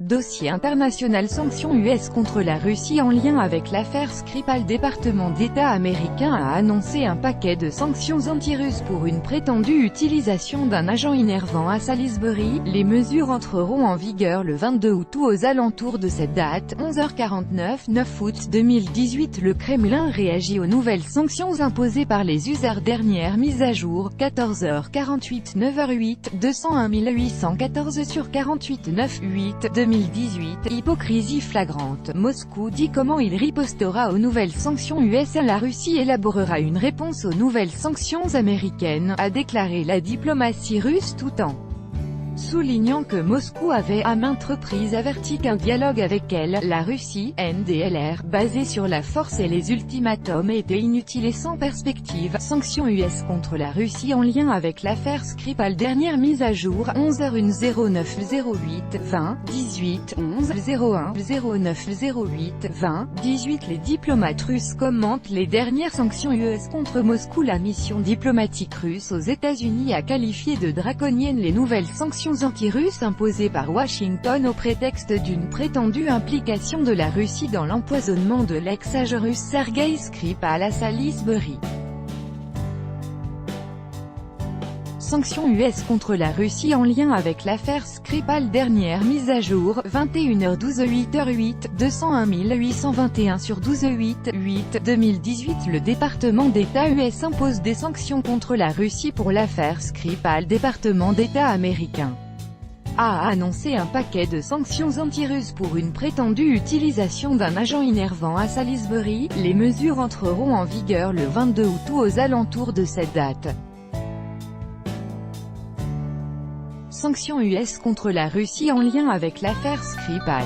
Dossier international sanctions US contre la Russie en lien avec l'affaire Skripal. Le département d'État américain a annoncé un paquet de sanctions anti-russes pour une prétendue utilisation d'un agent innervant à Salisbury. Les mesures entreront en vigueur le 22 août ou aux alentours de cette date, 11h49, 9 août 2018. Le Kremlin réagit aux nouvelles sanctions imposées par les USA. Dernière mise à jour, 14h48, 9h08, 201 814 sur 48, 9/8, 2018. Hypocrisie flagrante. Moscou dit comment il ripostera aux nouvelles sanctions US. La Russie élaborera une réponse aux nouvelles sanctions américaines, a déclaré la diplomatie russe, tout en soulignant que Moscou avait à maintes reprises averti qu'un dialogue avec elle, la Russie, NDLR, basé sur la force et les ultimatums était inutile et sans perspective. Sanctions US contre la Russie en lien avec l'affaire Skripal. Dernière mise à jour, 11h09 08 20 18 11 01 09 08 20 18. Les diplomates russes commentent les dernières sanctions US contre Moscou. La mission diplomatique russe aux États-Unis a qualifié de draconiennes les nouvelles sanctions anti-russes imposées par Washington au prétexte d'une prétendue implication de la Russie dans l'empoisonnement de l'ex-agent russe Sergueï Skripal à Salisbury. Sanctions US contre la Russie en lien avec l'affaire Skripal. Dernière mise à jour, 21h12 8h08, 201 821 sur 12/8, 2018. Le département d'État US impose des sanctions contre la Russie pour l'affaire Skripal. Département d'État américain a annoncé un paquet de sanctions anti-russes pour une prétendue utilisation d'un agent innervant à Salisbury. Les mesures entreront en vigueur le 22 août ou aux alentours de cette date. Sanctions US contre la Russie en lien avec l'affaire Skripal.